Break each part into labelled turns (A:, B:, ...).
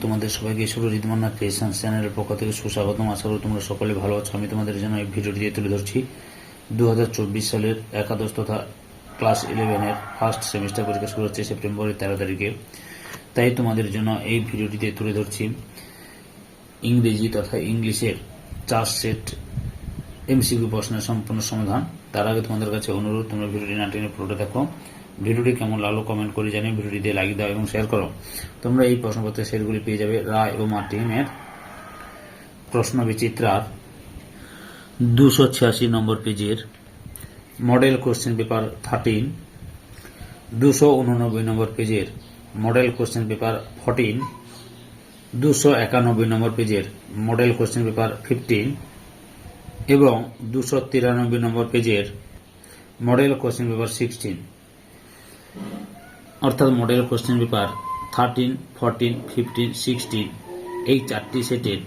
A: তোমাদের সবাইকে সুরজিৎ মান্না ক্রিয়েশন চ্যানেলের পক্ষ থেকে সুস্বাগতম। আশা করি তোমরা সকলে ভালো আছো। আমি তোমাদের জন্য এই ভিডিওটি দিয়ে তুলে ধরছি 2024 সালের একাদশ তথা ক্লাস 11-এর ফার্স্ট সেমিস্টার পরীক্ষা শুরু হচ্ছে সেপ্টেম্বরের 13 তারিখে। তাই তোমাদের জন্য এই ভিডিওটিতে তুলে ধরছি ইংরেজি তথা ইংলিশের 4 সেট এমসিকিউ প্রশ্নের সম্পূর্ণ সমাধান। তার আগে তোমাদের কাছে অনুরোধ, তোমরা ভিডিওটি না টেনে পুরোটা দেখো। ভিডিওটি কেমন লাগলো কমেন্ট করে জানিয়ে ভিডিওটি দিয়ে লাইক দাও এবং শেয়ার করো। তোমরা এই প্রশ্নপত্রের সেটগুলি পেয়ে যাবে রায় ও মার্টিনের প্রশ্ন বিচিত্রার 286 নম্বর পেজের মডেল কোশ্চেন পেপার 13, 289 নম্বর পেজের মডেল কোশ্চেন পেপার 14, 291 নম্বর পেজের মডেল কোশ্চেন পেপার 15 এবং 293 নম্বর পেজের মডেল কোশ্চেন পেপার 16, অর্থাৎ মডেল কোশ্চেন পেপার 13, 14, 15, 16 এই 4টি সেটের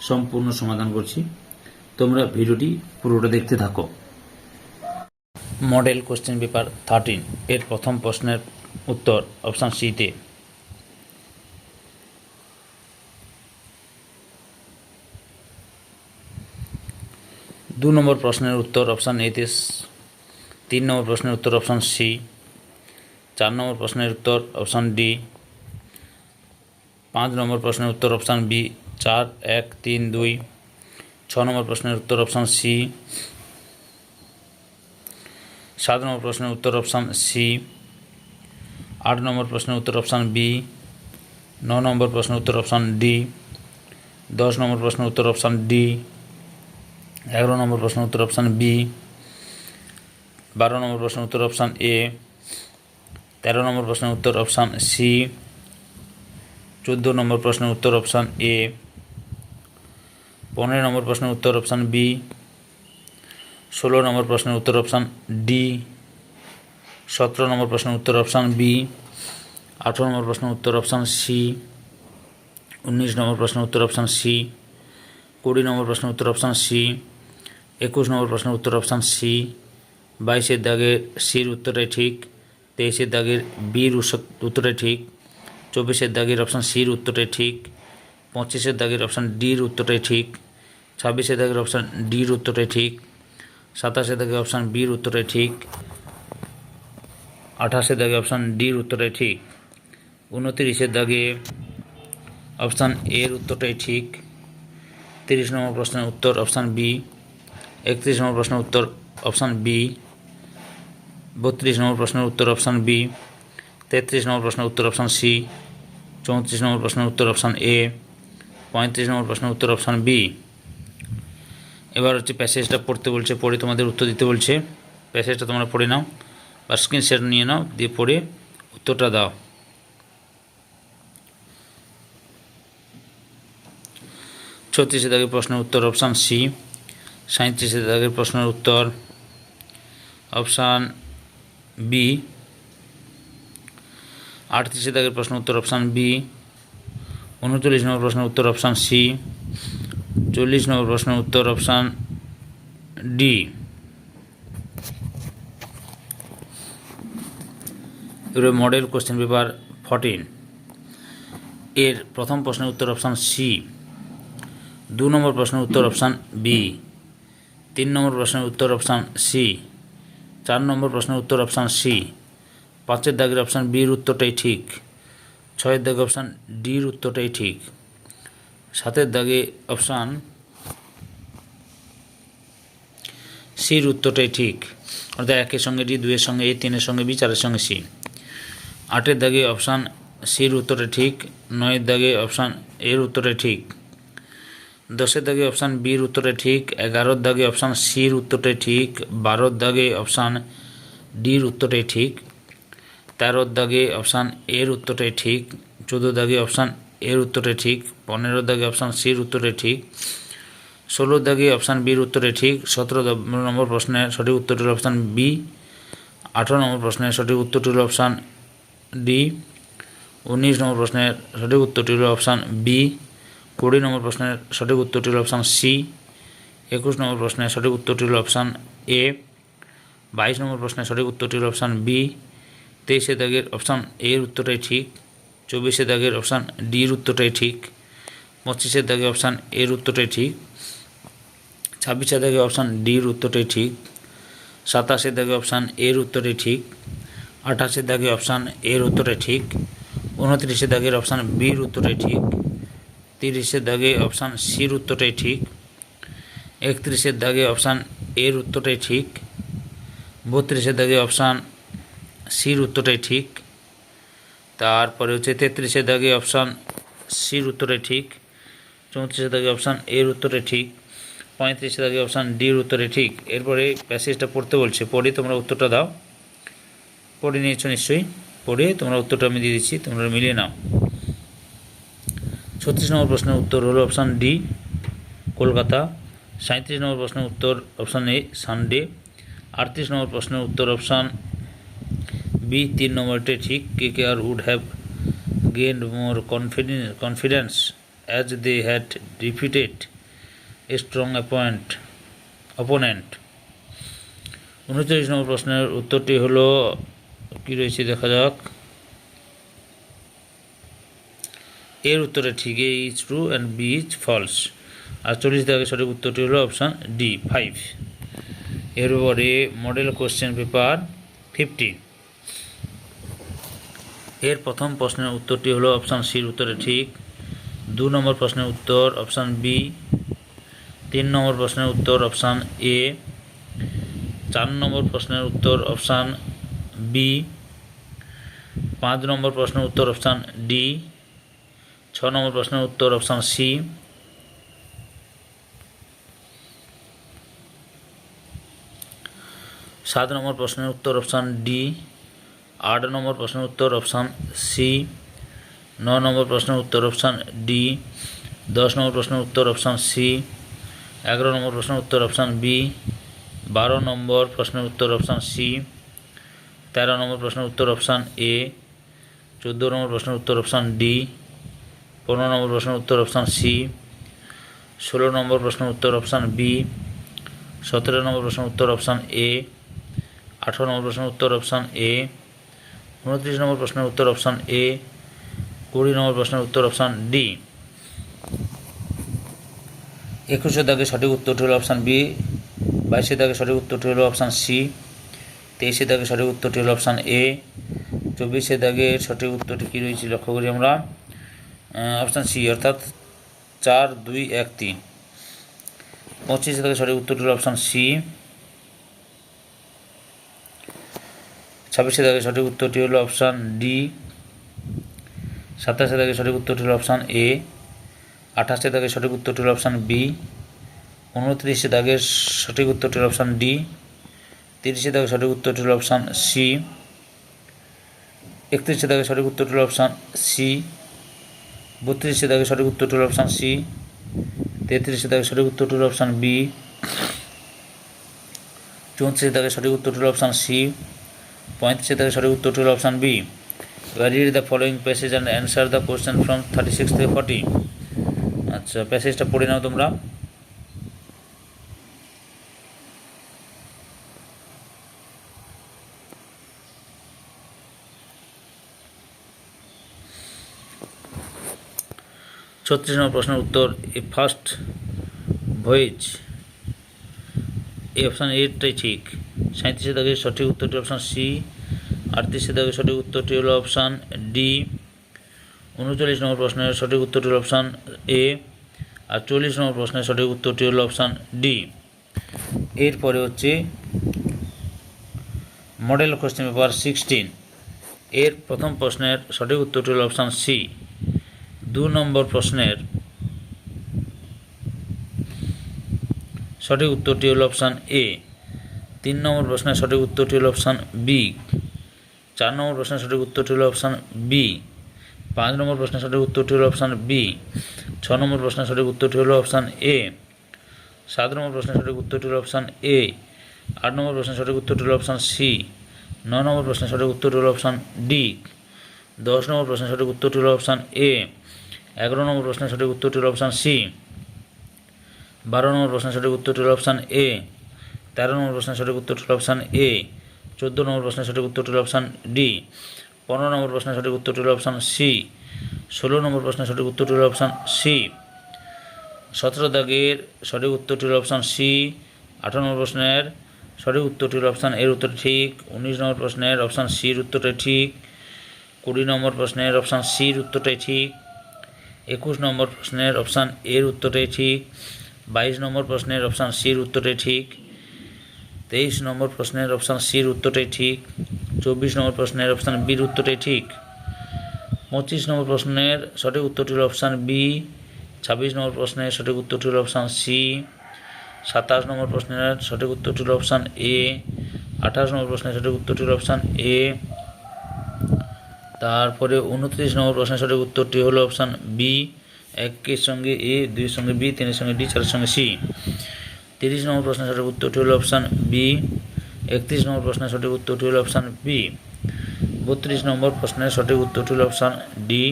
A: সম্পূর্ণ সমাধান করছি। তোমরা ভিডিওটি পুরোটা দেখতে থাকো। মডেল কোশ্চেন পেপার 13 এর প্রথম প্রশ্নের উত্তর অপশান সিতে। দু নম্বর প্রশ্নের উত্তর অপশান এতে, 3 নম্বর প্রশ্নের উত্তর অপশান সি, 4 নম্বর প্রশ্নের উত্তর অপশান ডি, 5 নম্বর প্রশ্নের উত্তর অপশান বি 4, 1, 3, 2, 6 নম্বর প্রশ্নের উত্তর অপশান সি, 7 নম্বর প্রশ্নের উত্তর অপশান সি, 8 নম্বর প্রশ্নের উত্তর অপশান বি, 9 নম্বর প্রশ্নের উত্তর অপশান ডি, 10 নম্বর প্রশ্নের উত্তর অপশান ডি, 11 নম্বর প্রশ্নের উত্তর অপশান বি, 12 নম্বর প্রশ্নের উত্তর অপশান এ, 13 নম্বর প্রশ্নের উত্তর অপশান সি, 14 নম্বর প্রশ্নের উত্তর অপশান এ, 15 নম্বর প্রশ্নের উত্তর অপশান বি, 16 নম্বর প্রশ্নের উত্তর অপশান ডি, 17 নম্বর প্রশ্নের উত্তর অপশান বি, 18 নম্বর প্রশ্নের উত্তর অপশান সি, 19 নম্বর প্রশ্নের উত্তর অপশান সি, 20 নম্বর প্রশ্নের উত্তর অপশান সি, 21 নম্বর প্রশ্নের উত্তর অপশান সি, 22-এর দাগের সির উত্তরটাই ঠিক, 23-এর দাগের বির উত্তরটাই ঠিক, 24-এর দাগের অপশান সির উত্তরটাই ঠিক, 25-এর দাগের অপশান ডির উত্তরটাই ঠিক, 26-এর দাগের অপশান ডির উত্তরটাই ঠিক, 27-এর দাগের অপশান বির উত্তরটাই ঠিক, 28-এর দাগে অপশান ডির উত্তরটাই ঠিক, 29-এর দাগে অপশান এর উত্তরটাই ঠিক, 30 নম্বর প্রশ্নের উত্তর অপশান বি, 31 নম্বর প্রশ্নের উত্তর অপশান বি, 32 নম্বর প্রশ্নের উত্তর অপশান বি, 33 নম্বর প্রশ্নের উত্তর অপশান সি, 34 নম্বর প্রশ্নের উত্তর অপশান এ, 35 নম্বর প্রশ্নের উত্তর অপশান বি। এবার হচ্ছে প্যাসেজটা পড়তে বলছে, পড়ে তোমাদের উত্তর দিতে বলছে। প্যাসেজটা তোমরা পড়ে নাও বা স্ক্রিনশট নিয়ে নাও, দিয়ে পড়ে উত্তরটা দাও। 36-এর দাগের প্রশ্নের উত্তর অপশান সি, 37-এর দাগের প্রশ্নের উত্তর অপশান বি, 38-এর দাগের প্রশ্নের উত্তর অপশান বি, 39 নম্বর প্রশ্নের উত্তর অপশান সি, 40 নম্বর প্রশ্নের উত্তর অপশান ডি। এবার মডেল কোশ্চেন পেপার 14 এর প্রথম প্রশ্নের উত্তর অপশান সি, 2 নম্বর প্রশ্নের উত্তর অপশান বি, 3 নম্বর প্রশ্নের উত্তর অপশান সি, 4 নম্বর প্রশ্নের উত্তর অপশান সি, 5-এর দাগের অপশান বির উত্তরটাই ঠিক, 6-এর দাগে অপশান ডির উত্তরটাই ঠিক, 7-এর দাগে অপশান সির উত্তরটাই ঠিক, অর্থাৎ 1-এর সঙ্গে ডি, 2-এর সঙ্গে এ, 3-এর সঙ্গে বি, 4-এর সঙ্গে সি। 8-এর দাগে অপশান সির উত্তরটা ঠিক, 9-এর দাগে অপশান এর উত্তরটা ঠিক, 10-এর দাগে অপশান বির উত্তরটা ঠিক, 11-এর দাগে অপশান সির উত্তরটাই ঠিক, 12-এর দাগে অপশান ডির উত্তরটাই ঠিক, 13-এর দাগে অপশান এর উত্তরটাই ঠিক, 14-এর দাগে অপশান এর উত্তরটাই ঠিক, 15-এর দাগে অপশান সির উত্তরটাই ঠিক, 16-এর দাগে অপশান বির উত্তরটাই ঠিক, 17 নম্বর প্রশ্নের সঠিক উত্তরটি হল অপশান বি, 18 নম্বর প্রশ্নের সঠিক উত্তরটি হল অপশান ডি, 19 নম্বর প্রশ্নের সঠিক উত্তরটি হল অপশান বি, 20 নম্বর প্রশ্নের সঠিক উত্তরটি হল অপশান সি, 21 নম্বর প্রশ্নের সঠিক উত্তরটি হল অপশান এ, 22 নম্বর প্রশ্নের সঠিক উত্তরটি হল অপশান বি, 23-এর দাগের অপশান এর উত্তরটাই ঠিক, 24 দাগের অপশান ডির উত্তরটাই ঠিক। 25 দাগে অপশান এর উত্তরটাই ঠিক। 26 দাগে অপশান ডির উত্তরটাই ঠিক। 27 দাগে অপশান এর উত্তরটাই ঠিক। 28 দাগে অপশান এর উত্তরটাই ঠিক। 29 দাগের অপশান বির উত্তরটাই ঠিক। 30 দাগে অপশান সির উত্তরটাই ঠিক। 31 দাগে অপশান এর উত্তরটাই ঠিক। 32 দাগে অপশান সির উত্তরটাই ঠিক। তারপরে হচ্ছে 33 দাগে অপশান সির উত্তরটাই ঠিক। 34 দাগে অপশান এর উত্তরটাই ঠিক। 35 দাগে অপশান ডির উত্তরটাই ঠিক। এরপরে প্যাসেজটা পড়তে বলছে, পড়ে তোমরা উত্তরটা দাও। পড়ে নিয়েছো নিশ্চয়ই, পড়ে তোমরা উত্তরটা আমি দিয়ে দিচ্ছি, তোমরা মিলিয়ে নাও। 36 নম্বর প্রশ্নের উত্তর হলো অপশান ডি কলকাতা। 37 নম্বর প্রশ্নের উত্তর অপশান এ সানডে। 38 নম্বর প্রশ্নের উত্তর অপশান বি 3 নম্বরটাই ঠিক। KKR would have gained more confidence as they had defeated a strong opponent. 39 নম্বর প্রশ্নের উত্তরটি হলো কি রয়েছে দেখা যাক। এর উত্তরে ঠিক, A is true and B is false. আর 40 দাগে সঠিক উত্তরটি হলো অপশান ডি 5। এরপরে মডেল কোশ্চেন পেপার 15 এর প্রথম প্রশ্নের উত্তরটি হলো অপশান সির উত্তরে ঠিক। 2 নম্বর প্রশ্নের উত্তর অপশান বি। 3 নম্বর প্রশ্নের উত্তর অপশান এ। 4 নম্বর প্রশ্নের উত্তর অপশান বি। 5 নম্বর প্রশ্নের উত্তর অপশান ডি। 6 নম্বর প্রশ্নের উত্তর অপশান সি। 7 নম্বর প্রশ্নের উত্তর অপশান ডি। 8 নম্বর প্রশ্নের উত্তর অপশান সি। 9 নম্বর প্রশ্নের উত্তর অপশান ডি। 10 নম্বর প্রশ্নের উত্তর অপশান সি। 11 নম্বর প্রশ্নের উত্তর অপশান বি। 12 নম্বর প্রশ্নের উত্তর অপশান সি। 13 নম্বর প্রশ্নের উত্তর অপশান এ। 14 নম্বর প্রশ্নের উত্তর অপশান ডি। 15 নম্বর প্রশ্নের উত্তর অপশান সি। 16 নম্বর প্রশ্নের উত্তর অপশান বি। 17 নম্বর প্রশ্নের উত্তর অপশান এ। 18 নম্বর প্রশ্নের উত্তর অপশান এ। 29 নম্বর প্রশ্নের উত্তর অপশান এ। 20 নম্বর প্রশ্নের উত্তর অপশান ডি। 21 দাগে সঠিক উত্তরটি হলো অপশান বি। 22 দাগে সঠিক উত্তরটি হলো অপশান সি। 23 দাগে সঠিক উত্তরটি হলো অপশান এ। 24 দাগের সঠিক উত্তরটি কী রয়েছে লক্ষ্য করি আমরা, অপশান সি অর্থাৎ 4, 2, 1, 3। 25 দাগের সঠিক উত্তরটি হলো অপশান সি। 26 দাগের সঠিক উত্তরটি হলো অপশান ডি। 27 দাগের সঠিক উত্তরটি হলো অপশান এ। 28 দাগের সঠিক উত্তরটি হলো অপশান বি। 29 দাগের সঠিক উত্তরটি হলো অপশান ডি। 30 দাগের সঠিক উত্তরটি হলো অপশান সি। 31 দাগের সঠিক উত্তরটি হলো অপশান সি। 32 দাগের সঠিক উত্তরটি হলো অপশান সি। 33 দাগের সঠিক উত্তরটি হলো অপশান বি। 34 দাগের সঠিক উত্তরটি হলো অপশান সি। 35 দাগের সঠিক উত্তরটি হলো অপশান বি। এবার read the following passage and answer the question from 36 থেকে 40। আচ্ছা, প্যাসেজটা পড়ে নাও তোমরা। ছত্রিশ নম্বর প্রশ্নের উত্তর এ ফার্স্ট ভয়েজ, এই অপশান এটাই ঠিক। 37 দাগের সঠিক উত্তরটি অপশান সি। 38 দাগের সঠিক উত্তরটি হলো অপশান ডি। 39 নম্বর প্রশ্নের সঠিক উত্তরটি হলো অপশান এ। আর 40 নম্বর প্রশ্নের সঠিক উত্তরটি হলো অপশান ডি। এরপরে হচ্ছে মডেল কোশ্চেন পেপার 16 এর প্রথম প্রশ্নের সঠিক উত্তরটি হলো অপশান সি। 2 নম্বর প্রশ্নের সঠিক উত্তরটি হলো অপশান এ। 3 নম্বর প্রশ্নের সঠিক উত্তরটি হলো অপশান বি। 4 নম্বর প্রশ্নের সঠিক উত্তরটি হলো অপশান বি। 5 নম্বর প্রশ্নের সঠিক উত্তরটি হলো অপশান বি। 6 নম্বর প্রশ্নের সঠিক উত্তরটি হলো অপশান এ। 7 নম্বর প্রশ্নের সঠিক উত্তরটি হলো অপশান এ। 8 নম্বর প্রশ্নের সঠিক উত্তরটি হলো অপশান সি। 9 নম্বর প্রশ্নের সঠিক উত্তরটি হলো অপশান ডি। 10 নম্বর প্রশ্নের সঠিক উত্তরটি হলো অপশান এ। 11 নম্বর প্রশ্নের সঠিক উত্তরটি হলো অপশান সি। 12 নম্বর প্রশ্নের সঠিক উত্তরটি হলো অপশান এ। 13 নম্বর প্রশ্নের সঠিক উত্তরটি হলো অপশান এ। 14 নম্বর প্রশ্নের সঠিক উত্তরটি হলো অপশান ডি। 15 নম্বর প্রশ্নের সঠিক উত্তরটি হলো অপশান সি। 16 নম্বর প্রশ্নের সঠিক উত্তরটি হল অপশান সি। 17 দাগের সঠিক উত্তরটি হল অপশান সি। 18 নম্বর প্রশ্নের সঠিক উত্তরটি হল অপশান এর উত্তর ঠিক। 19 নম্বর প্রশ্নের অপশান সির উত্তরটাই ঠিক। 20 নম্বর প্রশ্নের অপশান সির উত্তরটাই ঠিক। 21 নম্বর প্রশ্নের অপশান এর উত্তরটাই ঠিক। 22 নম্বর প্রশ্নের অপশান সির উত্তরটাই ঠিক। 23 নম্বর প্রশ্নের অপশান সির উত্তরটাই ঠিক। 24 নম্বর প্রশ্নের অপশান বির উত্তরটাই ঠিক। 25 নম্বর প্রশ্নের সঠিক উত্তরটি হল অপশান বি। 26 নম্বর প্রশ্নের সঠিক উত্তরটি হল অপশান সি। 27 নম্বর প্রশ্নের সঠিক উত্তরটি হল অপশান এ। 28 নম্বর প্রশ্নের সঠিক উত্তরটি হল অপশান এ। তারপরে 29 নম্বর প্রশ্নের সঠিক উত্তরটি হল অপশান বি। 1 এর সঙ্গে এ, 2 এর সঙ্গে বি, 3 এর সঙ্গে ডি, 4 এর সঙ্গে সি। 30 নম্বর প্রশ্নের সঠিক উত্তরটি হল অপশান বি। 31 নম্বর প্রশ্নের সঠিক উত্তরটি হল অপশান বি। 32 নম্বর প্রশ্নের সঠিক উত্তরটি হল অপশান ডি।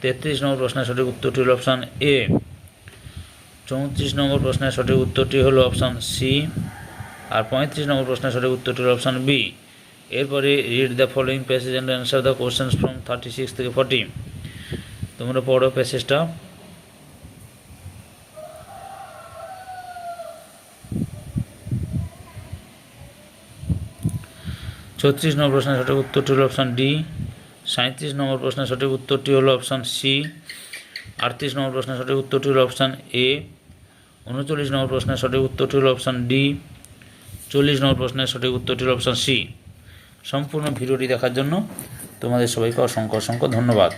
A: 33 নম্বর প্রশ্নের সঠিক উত্তরটি হল অপশান এ। 34 নম্বর প্রশ্নের সঠিক উত্তরটি হল অপশান সি। আর 35 নম্বর প্রশ্নের সঠিক উত্তরটি হল অপশান বি। এরপরে read the following passage and answer the questions from 36 থেকে 40। তোমরা পড়ো প্যাসেজটা। 34 নম্বর প্রশ্নের সঠিক উত্তরটি হল অপশান ডি। 37 নম্বর প্রশ্নের সঠিক উত্তরটি হল অপশান সি। 38 নম্বর প্রশ্নের সঠিক উত্তরটি হল অপশান এ। 39 নম্বর প্রশ্নের সঠিক উত্তরটি হল অপশান ডি। 40 নম্বর প্রশ্নের সঠিক উত্তরটি হল অপশান সি। সম্পূর্ণ ভিডিওটি দেখার জন্য তোমাদের সবাইকে অসংখ্য অসংখ্য ধন্যবাদ।